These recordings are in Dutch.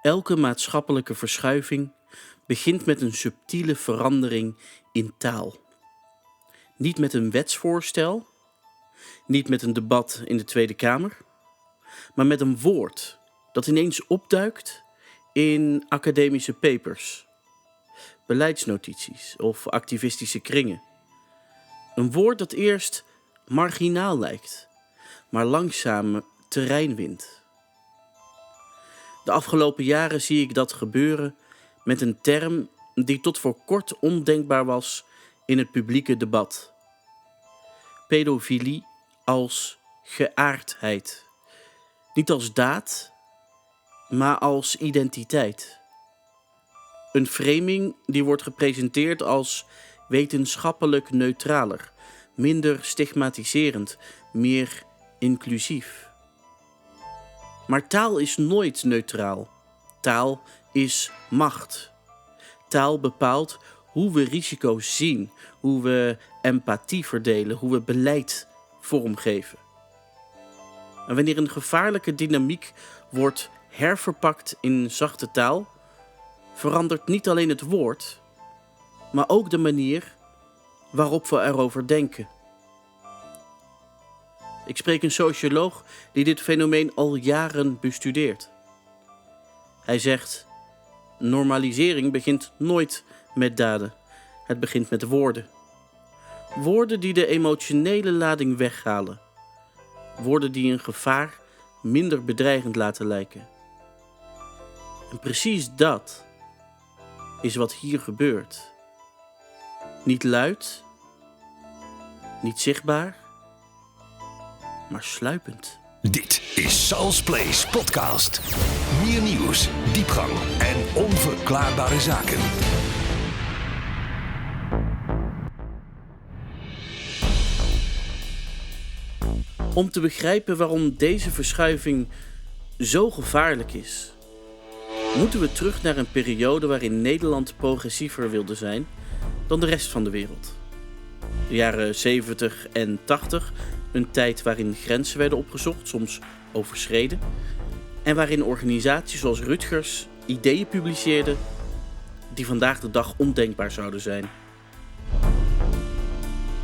Elke maatschappelijke verschuiving begint met een subtiele verandering in taal. Niet met een wetsvoorstel, niet met een debat in de Tweede Kamer, maar met een woord dat ineens opduikt in academische papers, beleidsnotities of activistische kringen. Een woord dat eerst marginaal lijkt, maar langzaam terrein wint. De afgelopen jaren zie ik dat gebeuren met een term die tot voor kort ondenkbaar was in het publieke debat. Pedofilie als geaardheid. Niet als daad, maar als identiteit. Een framing die wordt gepresenteerd als wetenschappelijk neutraler, minder stigmatiserend, meer inclusief. Maar taal is nooit neutraal. Taal is macht. Taal bepaalt hoe we risico's zien, hoe we empathie verdelen, hoe we beleid vormgeven. En wanneer een gevaarlijke dynamiek wordt herverpakt in zachte taal, verandert niet alleen het woord, maar ook de manier waarop we erover denken. Ik spreek een socioloog die dit fenomeen al jaren bestudeert. Hij zegt: normalisering begint nooit met daden. Het begint met woorden. Woorden die de emotionele lading weghalen. Woorden die een gevaar minder bedreigend laten lijken. En precies dat is wat hier gebeurt. Niet luid, niet zichtbaar, maar sluipend. Dit is Sal's Place Podcast. Meer nieuws, diepgang en onverklaarbare zaken. Om te begrijpen waarom deze verschuiving zo gevaarlijk is, moeten we terug naar een periode waarin Nederland progressiever wilde zijn dan de rest van de wereld. De jaren 70 en 80, een tijd waarin grenzen werden opgezocht, soms overschreden, en waarin organisaties zoals Rutgers ideeën publiceerden die vandaag de dag ondenkbaar zouden zijn.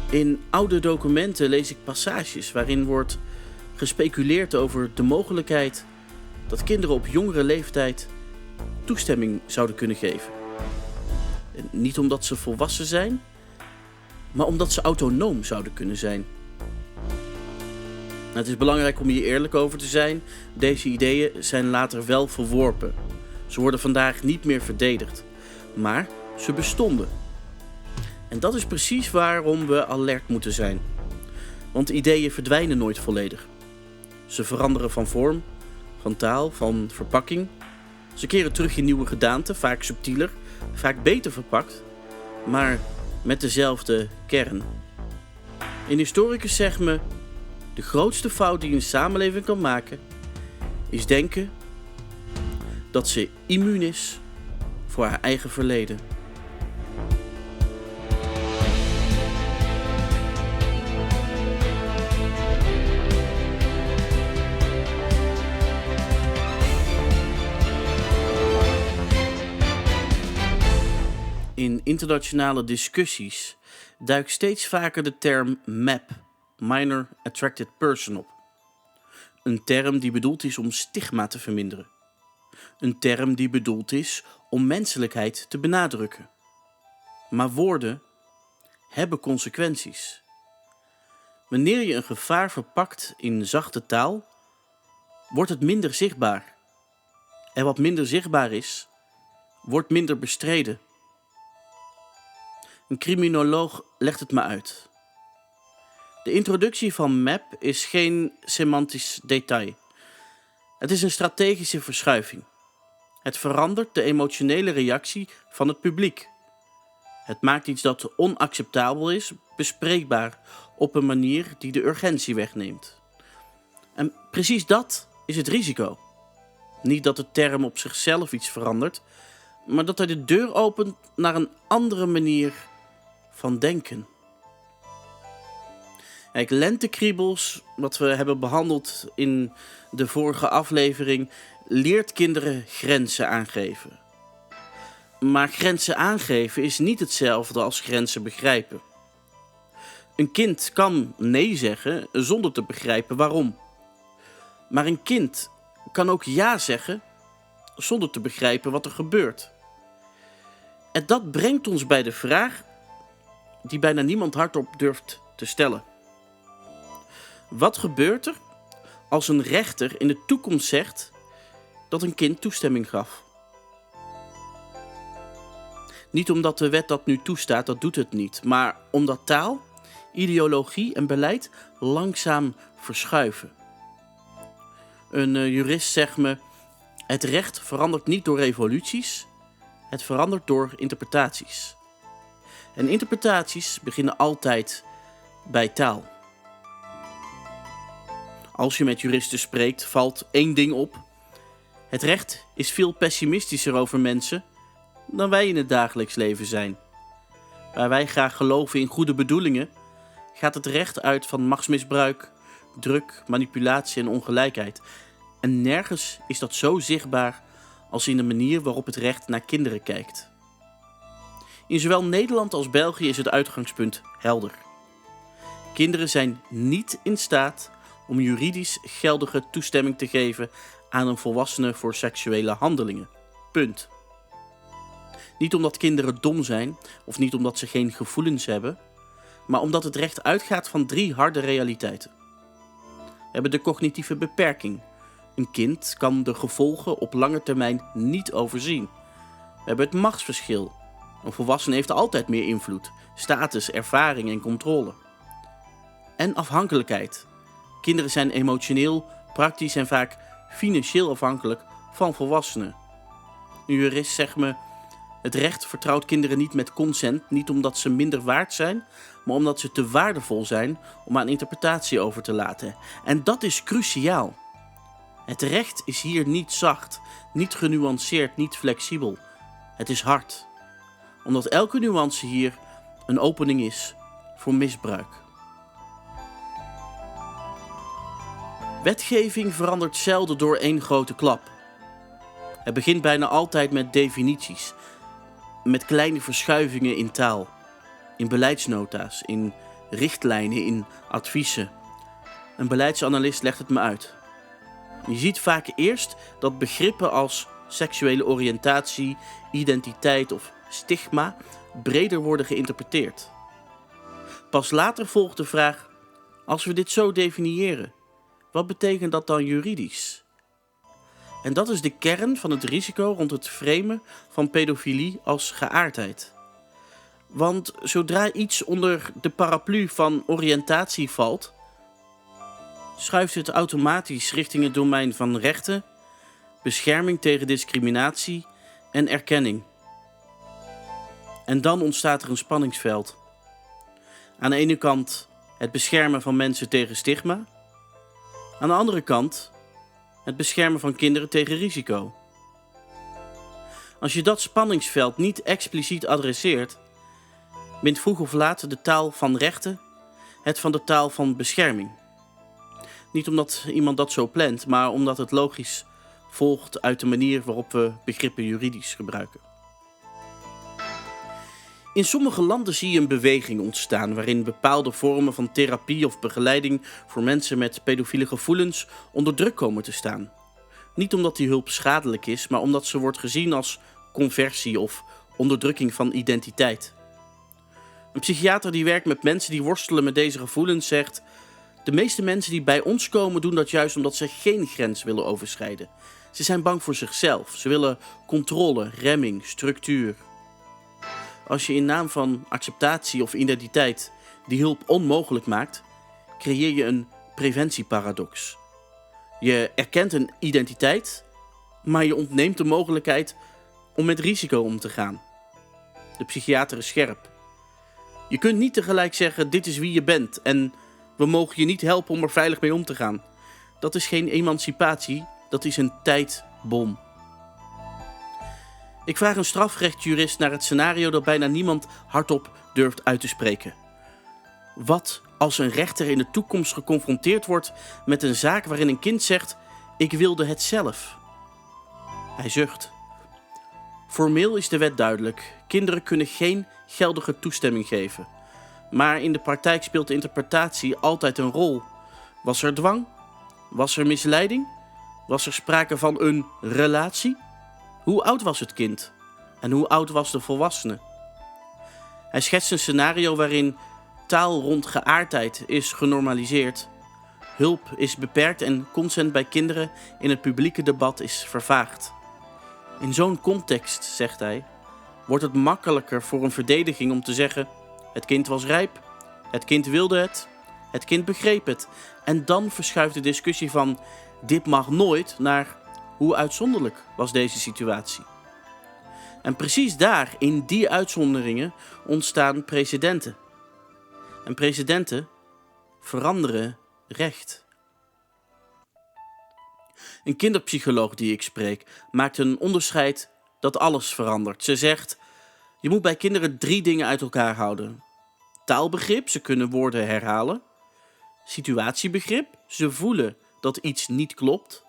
In oude documenten lees ik passages waarin wordt gespeculeerd over de mogelijkheid dat kinderen op jongere leeftijd toestemming zouden kunnen geven. Niet omdat ze volwassen zijn, maar omdat ze autonoom zouden kunnen zijn. Het is belangrijk om hier eerlijk over te zijn. Deze ideeën zijn later wel verworpen. Ze worden vandaag niet meer verdedigd. Maar ze bestonden. En dat is precies waarom we alert moeten zijn. Want ideeën verdwijnen nooit volledig. Ze veranderen van vorm, van taal, van verpakking. Ze keren terug in nieuwe gedaanten, vaak subtieler, vaak beter verpakt, maar met dezelfde kern. Een historicus zegt me: de grootste fout die een samenleving kan maken, is denken dat ze immuun is voor haar eigen verleden. In internationale discussies duikt steeds vaker de term MAP, Minor Attracted Person, op. Een term die bedoeld is om stigma te verminderen. Een term die bedoeld is om menselijkheid te benadrukken. Maar woorden hebben consequenties. Wanneer je een gevaar verpakt in zachte taal, wordt het minder zichtbaar. En wat minder zichtbaar is, wordt minder bestreden. Een criminoloog legt het me uit. De introductie van MAP is geen semantisch detail. Het is een strategische verschuiving. Het verandert de emotionele reactie van het publiek. Het maakt iets dat onacceptabel is, bespreekbaar op een manier die de urgentie wegneemt. En precies dat is het risico. Niet dat de term op zichzelf iets verandert, maar dat hij de deur opent naar een andere manier van denken. Kijk, lentekriebels, wat we hebben behandeld in de vorige aflevering, leert kinderen grenzen aangeven. Maar grenzen aangeven is niet hetzelfde als grenzen begrijpen. Een kind kan nee zeggen zonder te begrijpen waarom. Maar een kind kan ook ja zeggen zonder te begrijpen wat er gebeurt. En dat brengt ons bij de vraag die bijna niemand hardop durft te stellen. Wat gebeurt er als een rechter in de toekomst zegt dat een kind toestemming gaf? Niet omdat de wet dat nu toestaat, dat doet het niet. Maar omdat taal, ideologie en beleid langzaam verschuiven. Een jurist zegt me: het recht verandert niet door revoluties, het verandert door interpretaties. En interpretaties beginnen altijd bij taal. Als je met juristen spreekt, valt één ding op. Het recht is veel pessimistischer over mensen dan wij in het dagelijks leven zijn. Waar wij graag geloven in goede bedoelingen, gaat het recht uit van machtsmisbruik, druk, manipulatie en ongelijkheid. En nergens is dat zo zichtbaar als in de manier waarop het recht naar kinderen kijkt. In zowel Nederland als België is het uitgangspunt helder. Kinderen zijn niet in staat om juridisch geldige toestemming te geven aan een volwassene voor seksuele handelingen. Punt. Niet omdat kinderen dom zijn of niet omdat ze geen gevoelens hebben, maar omdat het recht uitgaat van 3 harde realiteiten. We hebben de cognitieve beperking. Een kind kan de gevolgen op lange termijn niet overzien. We hebben het machtsverschil. Een volwassene heeft altijd meer invloed, status, ervaring en controle. En afhankelijkheid. Kinderen zijn emotioneel, praktisch en vaak financieel afhankelijk van volwassenen. Een jurist zegt me: het recht vertrouwt kinderen niet met consent, niet omdat ze minder waard zijn, maar omdat ze te waardevol zijn om aan interpretatie over te laten. En dat is cruciaal. Het recht is hier niet zacht, niet genuanceerd, niet flexibel. Het is hard. Omdat elke nuance hier een opening is voor misbruik. Wetgeving verandert zelden door één grote klap. Het begint bijna altijd met definities, met kleine verschuivingen in taal, in beleidsnota's, in richtlijnen, in adviezen. Een beleidsanalist legt het me uit. Je ziet vaak eerst dat begrippen als seksuele oriëntatie, identiteit of stigma breder worden geïnterpreteerd. Pas later volgt de vraag: als we dit zo definiëren, wat betekent dat dan juridisch? En dat is de kern van het risico rond het framen van pedofilie als geaardheid. Want zodra iets onder de paraplu van oriëntatie valt, schuift het automatisch richting het domein van rechten, bescherming tegen discriminatie en erkenning. En dan ontstaat er een spanningsveld. Aan de ene kant het beschermen van mensen tegen stigma. Aan de andere kant het beschermen van kinderen tegen risico. Als je dat spanningsveld niet expliciet adresseert, wint vroeg of laat de taal van rechten het van de taal van bescherming. Niet omdat iemand dat zo plant, maar omdat het logisch volgt uit de manier waarop we begrippen juridisch gebruiken. In sommige landen zie je een beweging ontstaan waarin bepaalde vormen van therapie of begeleiding voor mensen met pedofiele gevoelens onder druk komen te staan. Niet omdat die hulp schadelijk is, maar omdat ze wordt gezien als conversie of onderdrukking van identiteit. Een psychiater die werkt met mensen die worstelen met deze gevoelens zegt: de meeste mensen die bij ons komen doen dat juist omdat ze geen grens willen overschrijden. Ze zijn bang voor zichzelf. Ze willen controle, remming, structuur. Als je in naam van acceptatie of identiteit die hulp onmogelijk maakt, creëer je een preventieparadox. Je erkent een identiteit, maar je ontneemt de mogelijkheid om met risico om te gaan. De psychiater is scherp. Je kunt niet tegelijk zeggen: dit is wie je bent en we mogen je niet helpen om er veilig mee om te gaan. Dat is geen emancipatie, dat is een tijdbom. Ik vraag een strafrechtjurist naar het scenario dat bijna niemand hardop durft uit te spreken. Wat Als een rechter in de toekomst geconfronteerd wordt met een zaak waarin een kind zegt: ik wilde het zelf. Hij zucht. Formeel is de wet duidelijk. Kinderen kunnen geen geldige toestemming geven. Maar in de praktijk speelt de interpretatie altijd een rol. Was er dwang? Was er misleiding? Was er sprake van een relatie? Hoe oud was het kind? En hoe oud was de volwassene? Hij schetst een scenario waarin taal rond geaardheid is genormaliseerd, hulp is beperkt en consent bij kinderen in het publieke debat is vervaagd. In zo'n context, zegt hij, wordt het makkelijker voor een verdediging om te zeggen: het kind was rijp, het kind wilde het kind begreep het. En dan verschuift de discussie van dit mag nooit naar hoe uitzonderlijk was deze situatie. En precies daar, in die uitzonderingen, ontstaan precedenten. En precedenten veranderen recht. Een kinderpsycholoog die ik spreek maakt een onderscheid dat alles verandert. Ze zegt: je moet bij kinderen 3 dingen uit elkaar houden. Taalbegrip, ze kunnen woorden herhalen. Situatiebegrip, ze voelen dat iets niet klopt.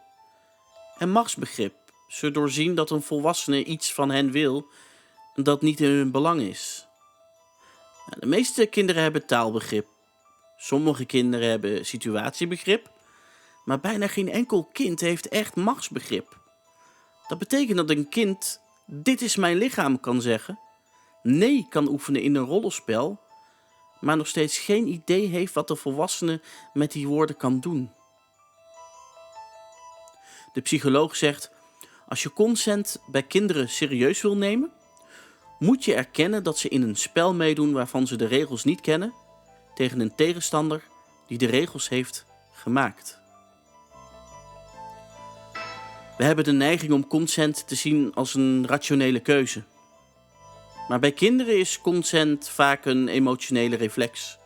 En machtsbegrip, ze doorzien dat een volwassene iets van hen wil dat niet in hun belang is. De meeste kinderen hebben taalbegrip. Sommige kinderen hebben situatiebegrip. Maar bijna geen enkel kind heeft echt machtsbegrip. Dat betekent dat een kind dit is mijn lichaam kan zeggen, nee kan oefenen in een rollenspel, maar nog steeds geen idee heeft wat de volwassene met die woorden kan doen. De psycholoog zegt: als je consent bij kinderen serieus wil nemen, moet je erkennen dat ze in een spel meedoen waarvan ze de regels niet kennen, tegen een tegenstander die de regels heeft gemaakt. We hebben de neiging om consent te zien als een rationele keuze. Maar bij kinderen is consent vaak een emotionele reflex.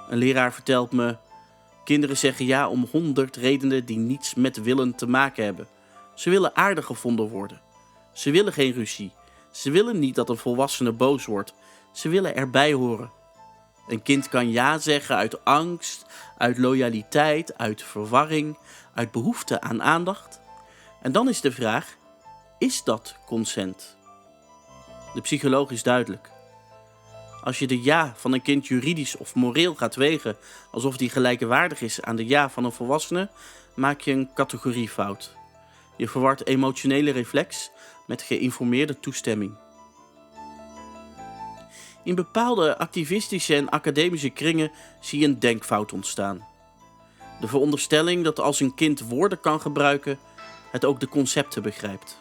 Een leraar vertelt me: kinderen zeggen ja om 100 redenen die niets met willen te maken hebben. Ze willen aardig gevonden worden. Ze willen geen ruzie. Ze willen niet dat een volwassene boos wordt. Ze willen erbij horen. Een kind kan ja zeggen uit angst, uit loyaliteit, uit verwarring, uit behoefte aan aandacht. En dan is de vraag: is dat consent? De psycholoog is duidelijk. Als je de ja van een kind juridisch of moreel gaat wegen alsof die gelijkwaardig is aan de ja van een volwassene, maak je een categoriefout. Je verwart emotionele reflex met geïnformeerde toestemming. In bepaalde activistische en academische kringen zie je een denkfout ontstaan. De veronderstelling dat als een kind woorden kan gebruiken, het ook de concepten begrijpt.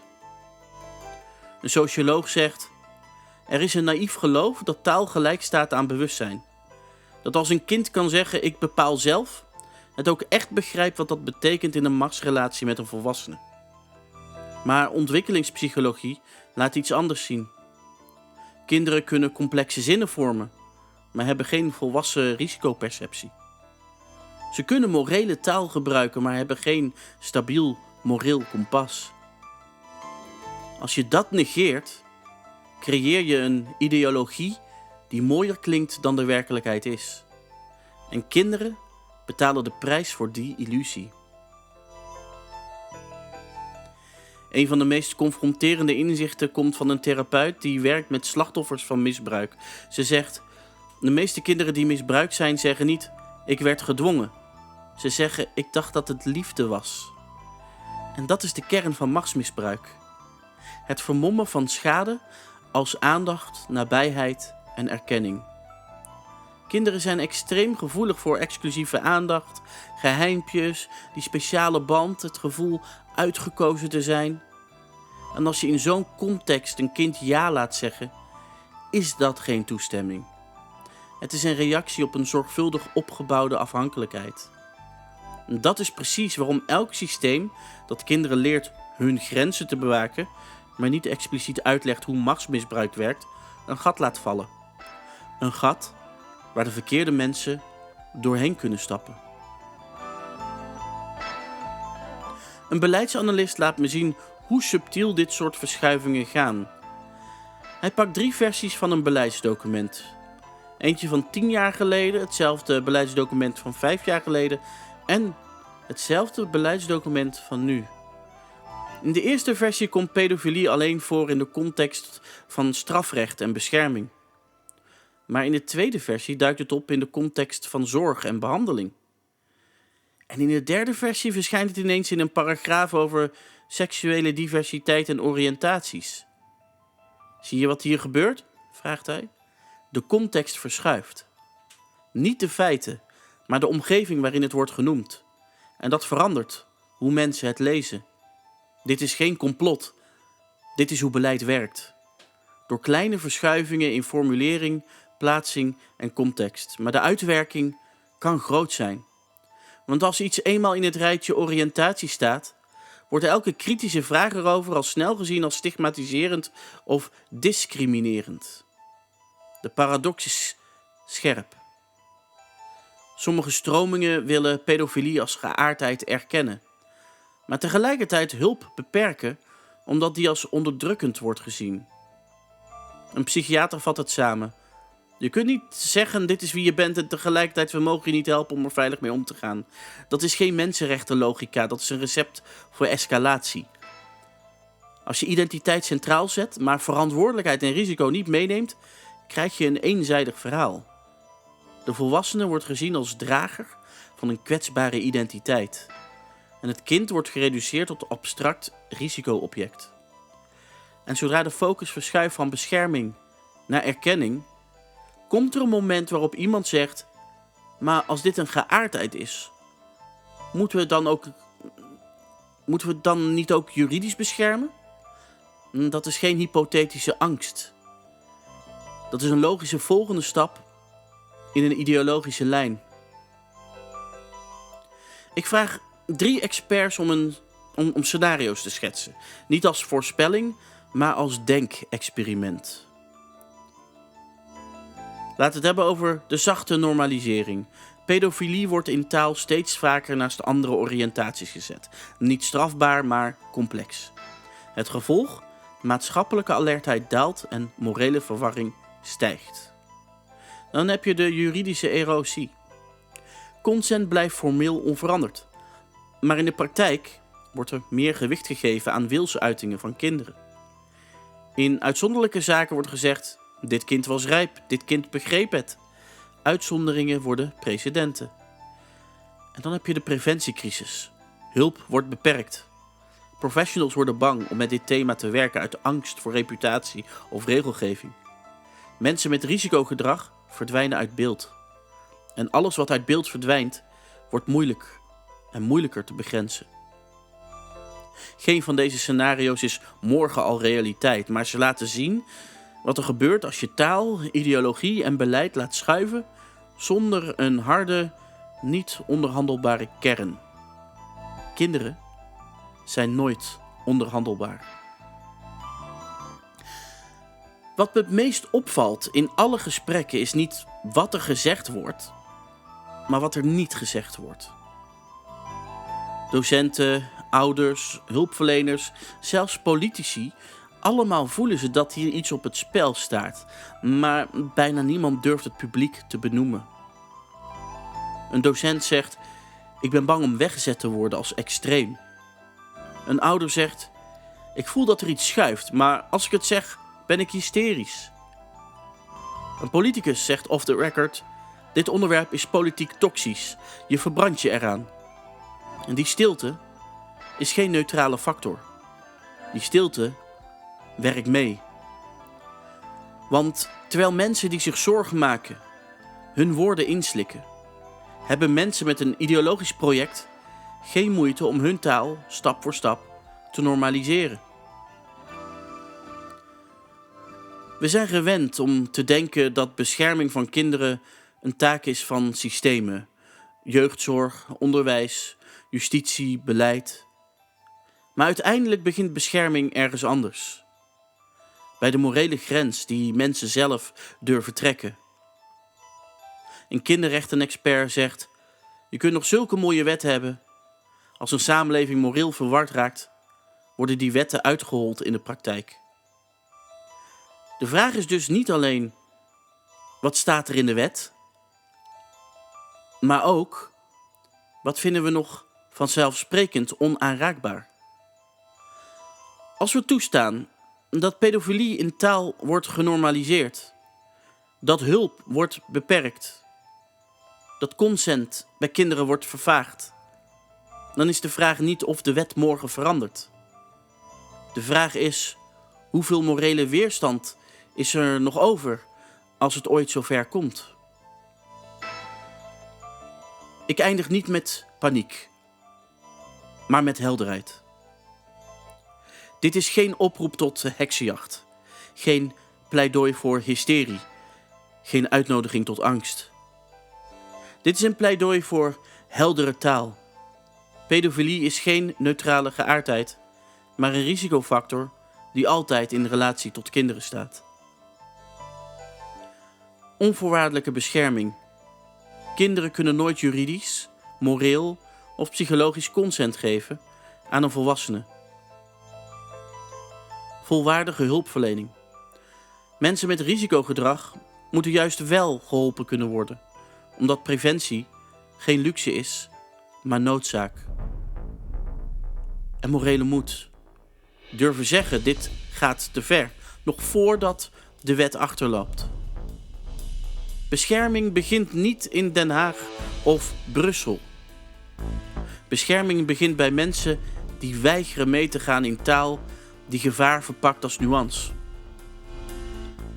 Een socioloog zegt: er is een naïef geloof dat taal gelijk staat aan bewustzijn. Dat als een kind kan zeggen ik bepaal zelf, het ook echt begrijpt wat dat betekent in een machtsrelatie met een volwassene. Maar ontwikkelingspsychologie laat iets anders zien. Kinderen kunnen complexe zinnen vormen, maar hebben geen volwassen risicoperceptie. Ze kunnen morele taal gebruiken, maar hebben geen stabiel moreel kompas. Als je dat negeert, creëer je een ideologie die mooier klinkt dan de werkelijkheid is. En kinderen betalen de prijs voor die illusie. Een van de meest confronterende inzichten komt van een therapeut die werkt met slachtoffers van misbruik. Ze zegt: de meeste kinderen die misbruikt zijn zeggen niet ik werd gedwongen. Ze zeggen ik dacht dat het liefde was. En dat is de kern van machtsmisbruik. Het vermommen van schade als aandacht, nabijheid en erkenning. Kinderen zijn extreem gevoelig voor exclusieve aandacht, geheimpjes, die speciale band, het gevoel uitgekozen te zijn. En als je in zo'n context een kind ja laat zeggen, is dat geen toestemming. Het is een reactie op een zorgvuldig opgebouwde afhankelijkheid. En dat is precies waarom elk systeem dat kinderen leert hun grenzen te bewaken, maar niet expliciet uitlegt hoe machtsmisbruik werkt, een gat laat vallen. Een gat waar de verkeerde mensen doorheen kunnen stappen. Een beleidsanalist laat me zien hoe subtiel dit soort verschuivingen gaan. Hij pakt 3 versies van een beleidsdocument. Eentje van 10 jaar geleden, hetzelfde beleidsdocument van 5 jaar geleden en hetzelfde beleidsdocument van nu. In de eerste versie komt pedofilie alleen voor in de context van strafrecht en bescherming. Maar in de tweede versie duikt het op in de context van zorg en behandeling. En in de derde versie verschijnt het ineens in een paragraaf over seksuele diversiteit en oriëntaties. Zie je wat hier gebeurt? Vraagt hij. De context verschuift. Niet de feiten, maar de omgeving waarin het wordt genoemd. En dat verandert hoe mensen het lezen. Dit is geen complot. Dit is hoe beleid werkt. Door kleine verschuivingen in formulering, plaatsing en context. Maar de uitwerking kan groot zijn. Want als iets eenmaal in het rijtje oriëntatie staat, wordt elke kritische vraag erover al snel gezien als stigmatiserend of discriminerend. De paradox is scherp. Sommige stromingen willen pedofilie als geaardheid erkennen, maar tegelijkertijd hulp beperken omdat die als onderdrukkend wordt gezien. Een psychiater vat het samen. Je kunt niet zeggen dit is wie je bent en tegelijkertijd we mogen je niet helpen om er veilig mee om te gaan. Dat is geen mensenrechtenlogica, dat is een recept voor escalatie. Als je identiteit centraal zet, maar verantwoordelijkheid en risico niet meeneemt, krijg je een eenzijdig verhaal. De volwassene wordt gezien als drager van een kwetsbare identiteit. En het kind wordt gereduceerd tot abstract risicoobject. En zodra de focus verschuift van bescherming naar erkenning, komt er een moment waarop iemand zegt, maar als dit een geaardheid is, moeten we het dan niet ook juridisch beschermen? Dat is geen hypothetische angst. Dat is een logische volgende stap in een ideologische lijn. Ik vraag 3 experts om scenario's te schetsen. Niet als voorspelling, maar als denkexperiment. Laten we het hebben over de zachte normalisering. Pedofilie wordt in taal steeds vaker naast andere oriëntaties gezet. Niet strafbaar, maar complex. Het gevolg? Maatschappelijke alertheid daalt en morele verwarring stijgt. Dan heb je de juridische erosie. Consent blijft formeel onveranderd. Maar in de praktijk wordt er meer gewicht gegeven aan wilsuitingen van kinderen. In uitzonderlijke zaken wordt gezegd, dit kind was rijp, dit kind begreep het. Uitzonderingen worden precedenten. En dan heb je de preventiecrisis. Hulp wordt beperkt. Professionals worden bang om met dit thema te werken uit angst voor reputatie of regelgeving. Mensen met risicogedrag verdwijnen uit beeld. En alles wat uit beeld verdwijnt, wordt moeilijk en moeilijker te begrenzen. Geen van deze scenario's is morgen al realiteit, maar ze laten zien wat er gebeurt als je taal, ideologie en beleid laat schuiven zonder een harde, niet onderhandelbare kern. Kinderen zijn nooit onderhandelbaar. Wat me het meest opvalt in alle gesprekken is niet wat er gezegd wordt, maar wat er niet gezegd wordt. Docenten, ouders, hulpverleners, zelfs politici, allemaal voelen ze dat hier iets op het spel staat, maar bijna niemand durft het publiek te benoemen. Een docent zegt, ik ben bang om weggezet te worden als extreem. Een ouder zegt, ik voel dat er iets schuift, maar als ik het zeg, ben ik hysterisch. Een politicus zegt off the record, dit onderwerp is politiek toxisch, je verbrandt je eraan. En die stilte is geen neutrale factor. Die stilte werkt mee. Want terwijl mensen die zich zorgen maken hun woorden inslikken, hebben mensen met een ideologisch project geen moeite om hun taal stap voor stap te normaliseren. We zijn gewend om te denken dat bescherming van kinderen een taak is van systemen. Jeugdzorg, onderwijs, justitie, beleid. Maar uiteindelijk begint bescherming ergens anders. Bij de morele grens die mensen zelf durven trekken. Een kinderrechtenexpert zegt, je kunt nog zulke mooie wetten hebben. Als een samenleving moreel verward raakt, worden die wetten uitgehold in de praktijk. De vraag is dus niet alleen, wat staat er in de wet? Maar ook, wat vinden we nog vanzelfsprekend onaanraakbaar? Als we toestaan dat pedofilie in taal wordt genormaliseerd, dat hulp wordt beperkt, dat consent bij kinderen wordt vervaagd, dan is de vraag niet of de wet morgen verandert. De vraag is, hoeveel morele weerstand is er nog over als het ooit zover komt? Ik eindig niet met paniek, maar met helderheid. Dit is geen oproep tot heksenjacht, geen pleidooi voor hysterie, geen uitnodiging tot angst. Dit is een pleidooi voor heldere taal. Pedofilie is geen neutrale geaardheid, maar een risicofactor die altijd in relatie tot kinderen staat. Onvoorwaardelijke bescherming. Kinderen kunnen nooit juridisch, moreel of psychologisch consent geven aan een volwassene. Volwaardige hulpverlening. Mensen met risicogedrag moeten juist wel geholpen kunnen worden, omdat preventie geen luxe is, maar noodzaak. En morele moed. Durven zeggen, dit gaat te ver, nog voordat de wet achterloopt. Bescherming begint niet in Den Haag of Brussel. Bescherming begint bij mensen die weigeren mee te gaan in taal die gevaar verpakt als nuance.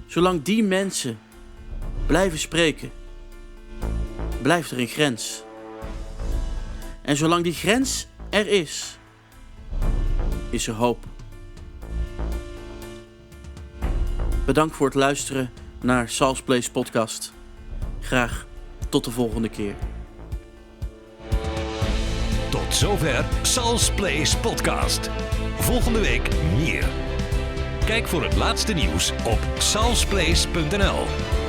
Zolang die mensen blijven spreken, blijft er een grens. En zolang die grens er is er hoop. Bedankt voor het luisteren naar Sal's Place podcast. Graag tot de volgende keer. Tot zover Sal's Place podcast. Volgende week meer. Kijk voor het laatste nieuws op salsplace.nl.